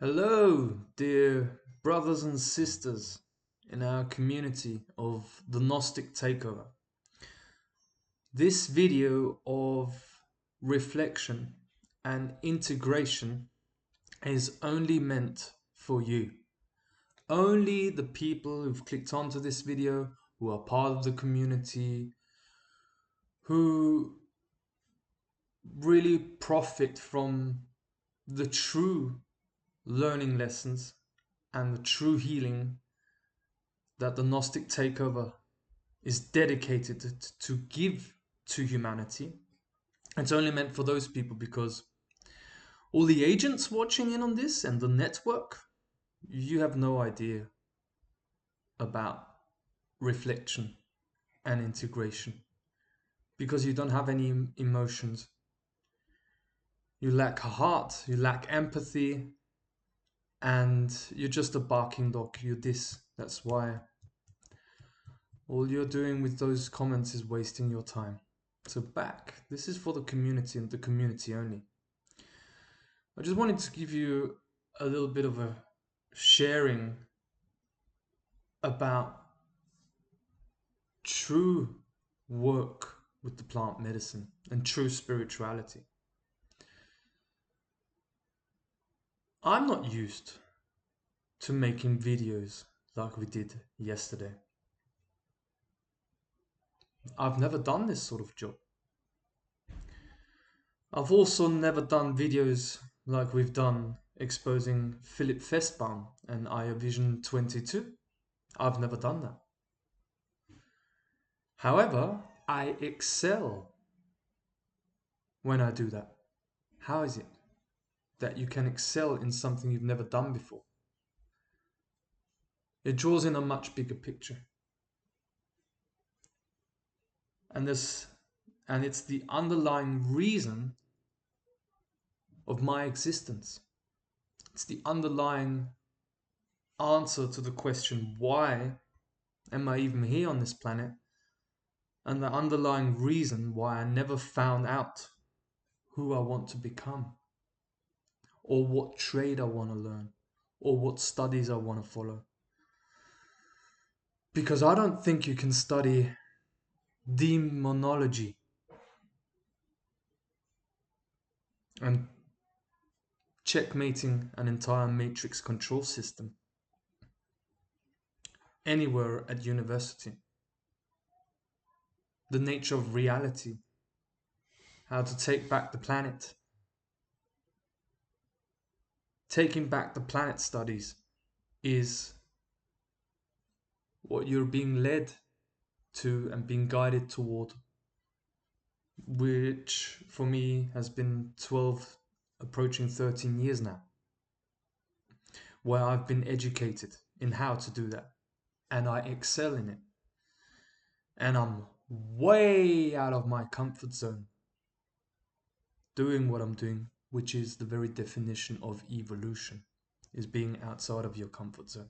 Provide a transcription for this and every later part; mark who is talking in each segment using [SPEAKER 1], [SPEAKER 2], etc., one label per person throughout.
[SPEAKER 1] Hello, dear brothers and sisters in our community of the Gnostic Takeover. This video of reflection and integration is only meant for you. Only the people who've clicked onto this video, who are part of the community, who really profit from the true learning lessons and the true healing that the Gnostic Takeover is dedicated to give to humanity. It's only meant for those people because all the agents watching in on this and the network, you have no idea about reflection and integration because you don't have any emotions. You lack a heart, you lack empathy, and you're just a barking dog. You're this. That's why all you're doing with those comments is wasting your time. So back. This is for the community and the community only. I just wanted to give you a little bit of a sharing about true work with the plant medicine and true spirituality. I'm not used to making videos like we did yesterday. I've never done this sort of job. I've also never done videos like we've done exposing Philip Festbaum and Vision 22. I've never done that. However, I excel when I do that. How is it that you can excel in something you've never done before? It draws in a much bigger picture. And it's the underlying reason of my existence. It's the underlying answer to the question, why am I even here on this planet? And the underlying reason why I never found out who I want to become, or what trade I want to learn, or what studies I want to follow. Because I don't think you can study demonology and checkmating an entire matrix control system anywhere at university. The nature of reality, how to take back the planet. Taking back the planet studies is what you're being led to and being guided toward, which for me has been 12, approaching 13 years now, where I've been educated in how to do that, and I excel in it. And I'm way out of my comfort zone doing what I'm doing, which is the very definition of evolution, is being outside of your comfort zone.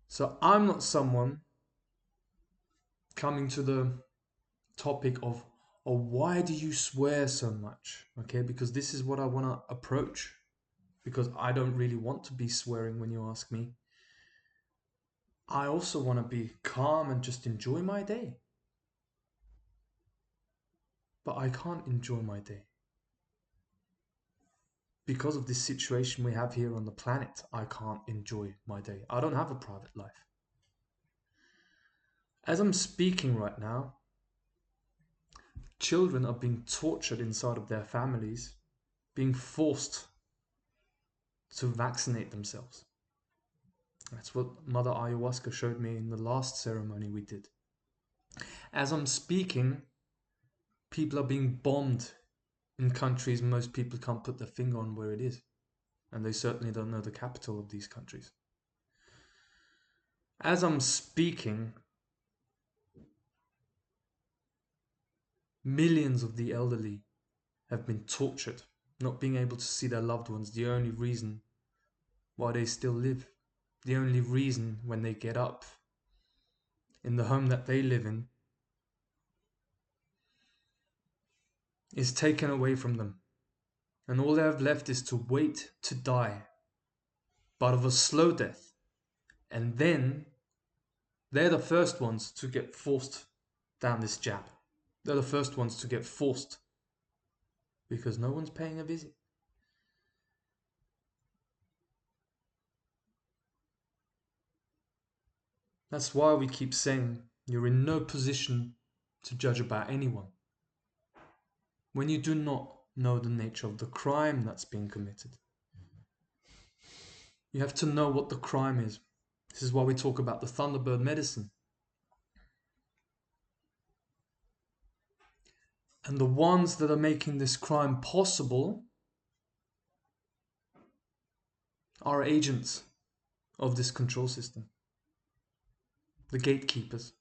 [SPEAKER 1] So I'm not someone coming to the topic of, oh, why do you swear so much? Okay, because this is what I want to approach, because I don't really want to be swearing when you ask me. I also want to be calm and just enjoy my day. But I can't enjoy my day. Because of this situation we have here on the planet, I can't enjoy my day. I don't have a private life. As I'm speaking right now, children are being tortured inside of their families, being forced to vaccinate themselves. That's what Mother Ayahuasca showed me in the last ceremony we did. As I'm speaking, people are being bombed in countries most people can't put their finger on where it is. And they certainly don't know the capital of these countries. As I'm speaking, millions of the elderly have been tortured, not being able to see their loved ones, the only reason why they still live. The only reason when they get up in the home that they live in is taken away from them. And all they have left is to wait to die, but of a slow death. And then they're the first ones to get forced down this jab. They're the first ones to get forced because no one's paying a visit. That's why we keep saying you're in no position to judge about anyone when you do not know the nature of the crime that's being committed. You have to know what the crime is. This is why we talk about the Thunderbird medicine. And the ones that are making this crime possible are agents of this control system. The gatekeepers.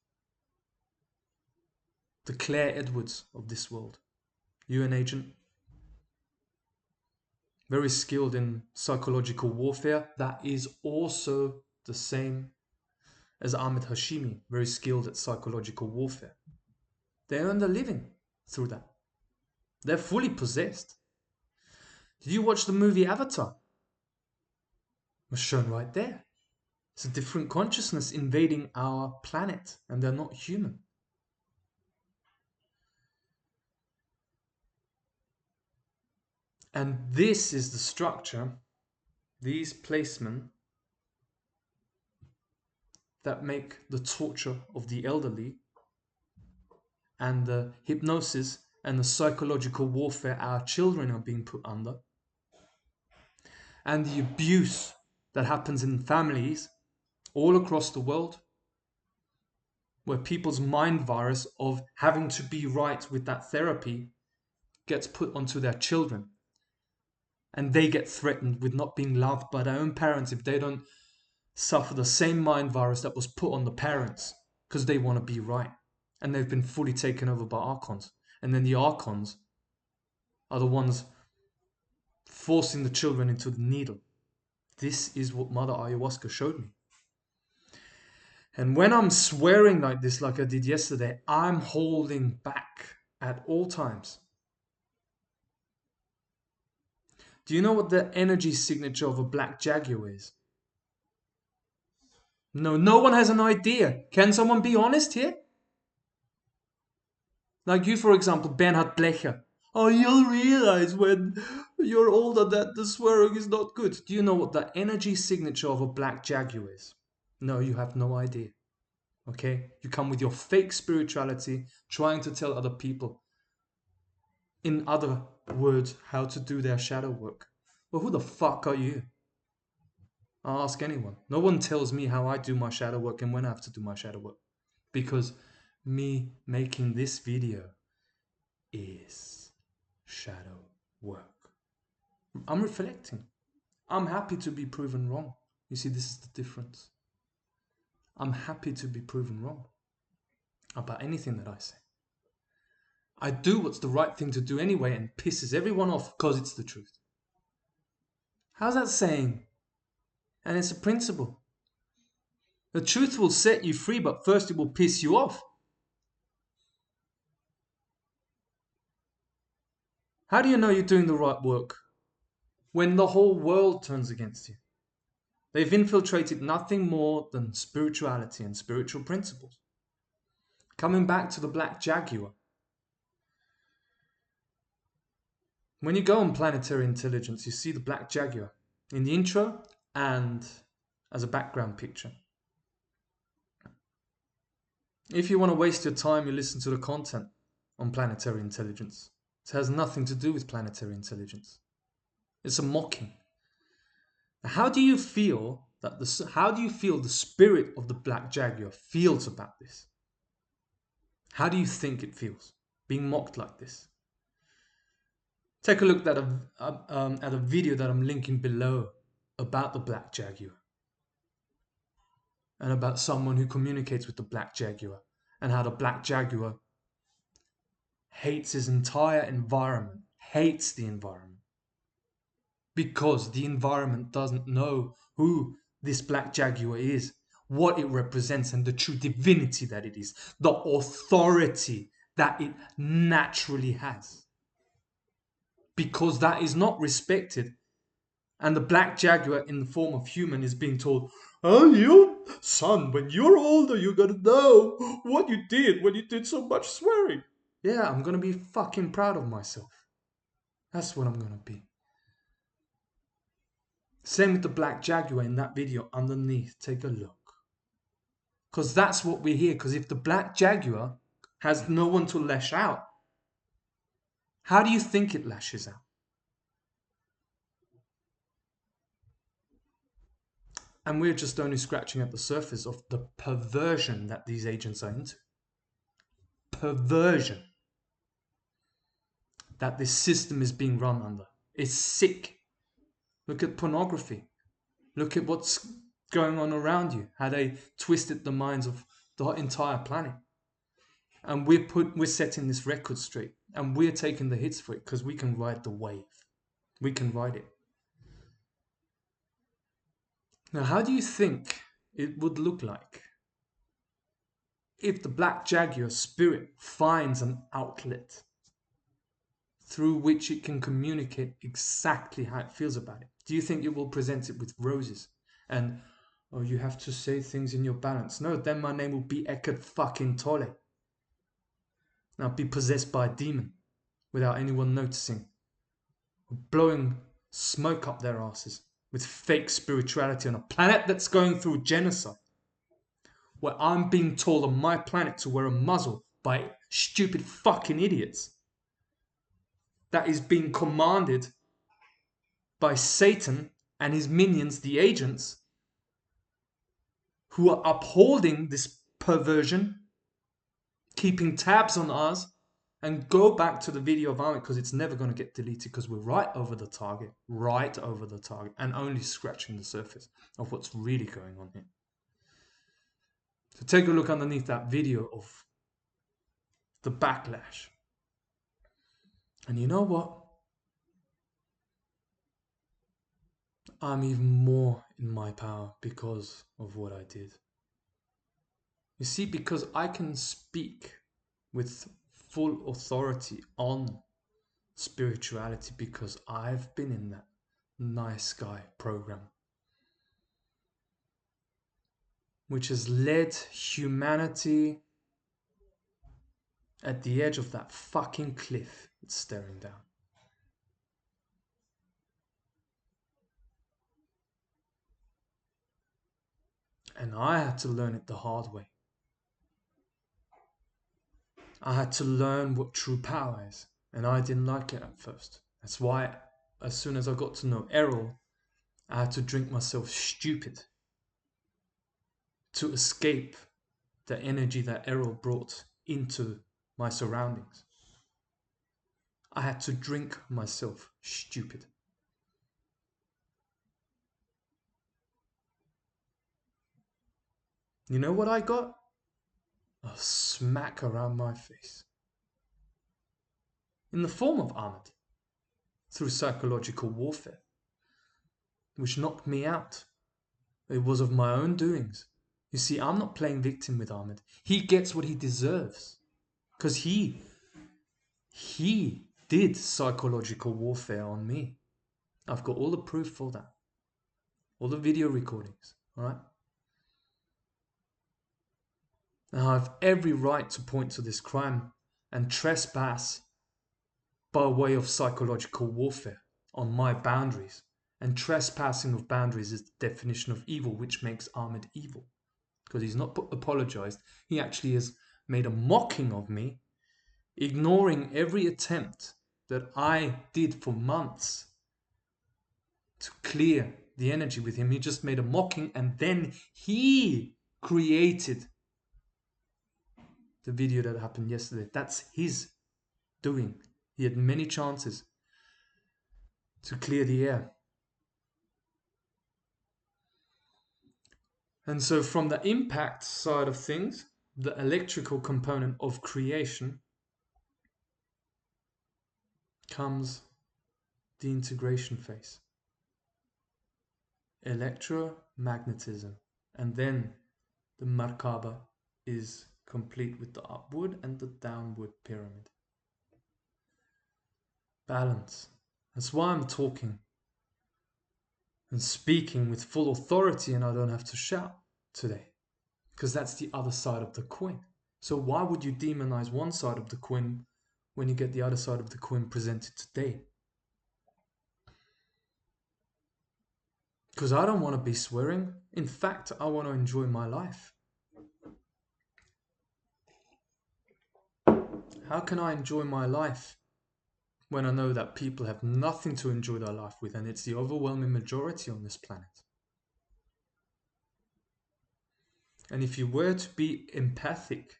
[SPEAKER 1] The Claire Edwards of this world. UN agent. Very skilled in psychological warfare. That is also the same as Ahmed Hashimi. Very skilled at psychological warfare. They earn their living through that. They're fully possessed. Did you watch the movie Avatar? It was shown right there. It's a different consciousness invading our planet, and they're not human. And this is the structure, these placements, that make the torture of the elderly and the hypnosis and the psychological warfare our children are being put under, and the abuse that happens in families all across the world, where people's mind virus of having to be right with that therapy gets put onto their children. And they get threatened with not being loved by their own parents if they don't suffer the same mind virus that was put on the parents because they want to be right. And they've been fully taken over by archons. And then the archons are the ones forcing the children into the needle. This is what Mother Ayahuasca showed me. And when I'm swearing like this, like I did yesterday, I'm holding back at all times. Do you know what the energy signature of a black jaguar is? No one has an idea. Can someone be honest here? Like you, for example, Bernhard Blecher. Oh, you'll realize when you're older that the swearing is not good. Do you know what the energy signature of a black jaguar is? No, you have no idea. Okay? You come with your fake spirituality, trying to tell other people, in other words, how to do their shadow work. Well, who the fuck are you? I'll ask anyone. No one tells me how I do my shadow work and when I have to do my shadow work. Because me making this video is shadow work. I'm reflecting. I'm happy to be proven wrong. You see, this is the difference. I'm happy to be proven wrong about anything that I say. I do what's the right thing to do anyway and pisses everyone off because it's the truth. How's that saying? And it's a principle. The truth will set you free, but first it will piss you off. How do you know you're doing the right work? When the whole world turns against you. They've infiltrated nothing more than spirituality and spiritual principles. Coming back to the black jaguar. When you go on Planetary Intelligence, you see the black jaguar in the intro and as a background picture. If you want to waste your time, you listen to the content on Planetary Intelligence. It has nothing to do with Planetary Intelligence. It's a mocking. How do you feel the spirit of the black jaguar feels about this? How do you think it feels being mocked like this? Take a look at a video that I'm linking below about the black jaguar and about someone who communicates with the black jaguar and how the black jaguar hates his entire environment, hates the environment because the environment doesn't know who this black jaguar is, what it represents, and the true divinity that it is, the authority that it naturally has. because that is not respected. And the black jaguar in the form of human is being told, oh, you, son, when you're older, you're gonna know what you did when you did so much swearing. Yeah, I'm gonna be fucking proud of myself. That's what I'm gonna be. Same with the black jaguar in that video underneath. Take a look. Because that's what we're here. Because if the black jaguar has no one to lash out, how do you think it lashes out? And we're just only scratching at the surface of the perversion that these agents are into. Perversion that this system is being run under. It's sick. Look at pornography. Look at what's going on around you. How they twisted the minds of the entire planet. And we're setting this record straight. And we're taking the hits for it because we can ride the wave. We can ride it. Now, how do you think it would look like if the black jaguar spirit finds an outlet through which it can communicate exactly how it feels about it? Do you think it will present it with roses and, oh, you have to say things in your balance? No, then my name will be Eckhart fucking Tolle. I'll be possessed by a demon without anyone noticing, blowing smoke up their asses with fake spirituality on a planet that's going through genocide, where I'm being told on my planet to wear a muzzle by stupid fucking idiots, that is being commanded by Satan and his minions, the agents, who are upholding this perversion, keeping tabs on us. And go back to the video of Ahmed because it's never going to get deleted because we're right over the target, and only scratching the surface of what's really going on here. So take a look underneath that video of the backlash. And you know what? I'm even more in my power because of what I did. You see, because I can speak with full authority on spirituality because I've been in that nice guy program, which has led humanity at the edge of that fucking cliff it's staring down. And I had to learn it the hard way. I had to learn what true power is, and I didn't like it at first. That's why, as soon as I got to know Errol, I had to drink myself stupid to escape the energy that Errol brought into my surroundings. I had to drink myself stupid. You know what I got? A smack around my face. In the form of Ahmed, through psychological warfare, which knocked me out. It was of my own doings. You see, I'm not playing victim with Ahmed. He gets what he deserves. Because he did psychological warfare on me. I've got all the proof for that. All the video recordings, alright? Now I have every right to point to this crime and trespass by way of psychological warfare on my boundaries. And trespassing of boundaries is the definition of evil, which makes Ahmed evil. Because he's not apologized. He actually has made a mocking of me, ignoring every attempt that I did for months to clear the energy with him. He just made a mocking, and then he created the video that happened yesterday. That's his doing. He had many chances to clear the air. And so from the impact side of things, the electrical component of creation, comes the integration phase. Electromagnetism. And then the Markaba is complete with the upward and the downward pyramid. Balance. That's why I'm talking and speaking with full authority, and I don't have to shout today, because that's the other side of the coin. So why would you demonize one side of the coin when you get the other side of the coin presented today? Because I don't want to be swearing. In fact, I want to enjoy my life. How can I enjoy my life when I know that people have nothing to enjoy their life with, and it's the overwhelming majority on this planet? And if you were to be empathic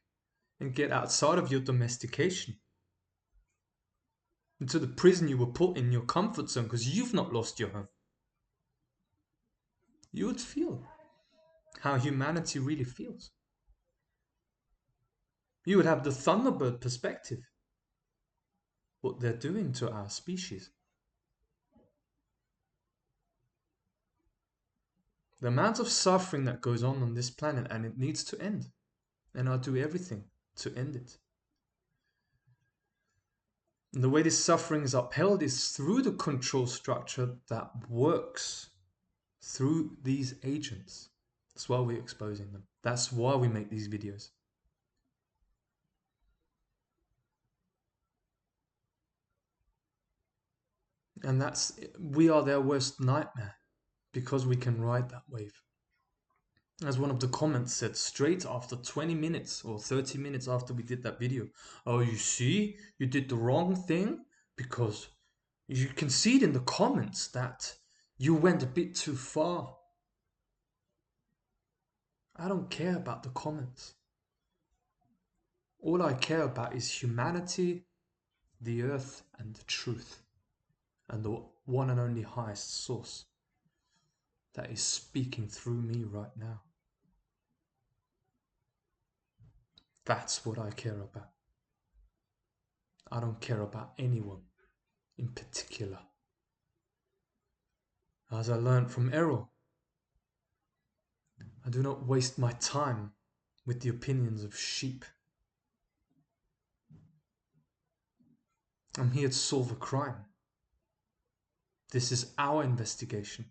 [SPEAKER 1] and get outside of your domestication, into the prison you were put in, your comfort zone, because you've not lost your home, you would feel how humanity really feels. You would have the Thunderbird perspective, what they're doing to our species. The amount of suffering that goes on this planet, and it needs to end. And I'll do everything to end it. And the way this suffering is upheld is through the control structure that works through these agents. That's why we're exposing them. That's why we make these videos. And we are their worst nightmare because we can ride that wave. As one of the comments said, straight after 20 minutes or 30 minutes after we did that video, oh, you see, you did the wrong thing, because you can see it in the comments that you went a bit too far. I don't care about the comments. All I care about is humanity, the earth, and the truth, and the one and only highest source that is speaking through me right now. That's what I care about. I don't care about anyone in particular. As I learned from Errol, I do not waste my time with the opinions of sheep. I'm here to solve a crime. This is our investigation.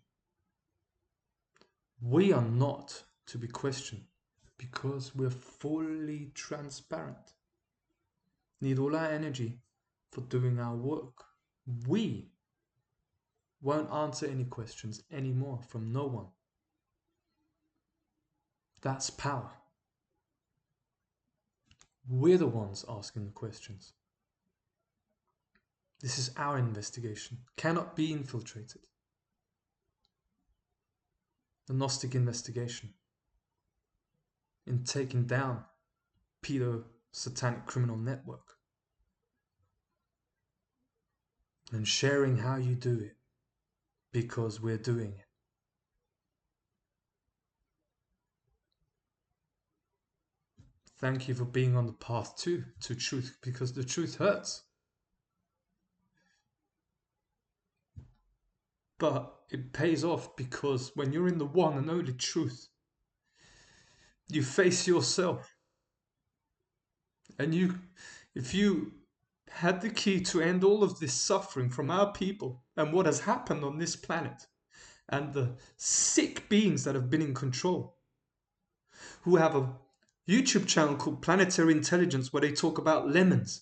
[SPEAKER 1] We are not to be questioned because we're fully transparent. Need all our energy for doing our work. We won't answer any questions anymore from no one. That's power. We're the ones asking the questions. This is our investigation. Cannot be infiltrated. The Gnostic investigation in taking down pedo satanic criminal network and sharing how you do it, because we're doing it. Thank you for being on the path to truth, because the truth hurts. But it pays off, because when you're in the one and only truth, you face yourself. And if you had the key to end all of this suffering from our people and what has happened on this planet, and the sick beings that have been in control, who have a YouTube channel called Planetary Intelligence where they talk about lemons,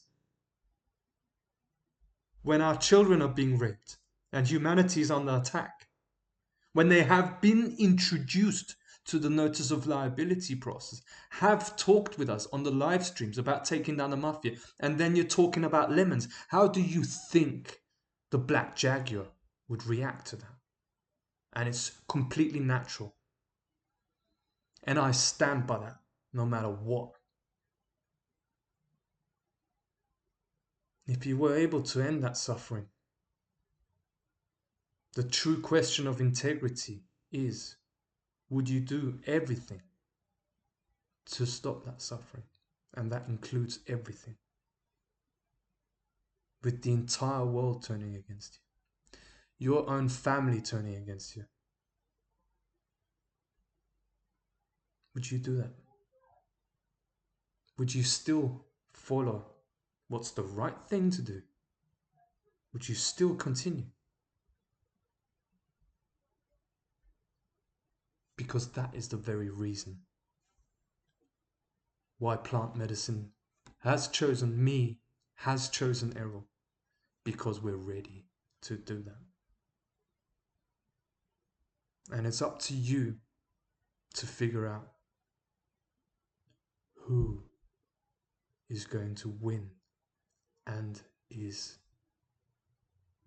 [SPEAKER 1] when our children are being raped and humanity is under attack, when they have been introduced to the notice of liability process, have talked with us on the live streams about taking down the mafia, and then you're talking about lemons. How do you think the black jaguar would react to that? And it's completely natural. And I stand by that no matter what. If you were able to end that suffering, the true question of integrity is, would you do everything to stop that suffering? And that includes everything. With the entire world turning against you, your own family turning against you, would you do that? Would you still follow what's the right thing to do? Would you still continue? because that is the very reason why plant medicine has chosen me, has chosen Errol, because we're ready to do that. And it's up to you to figure out who is going to win and is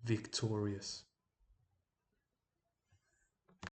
[SPEAKER 1] victorious.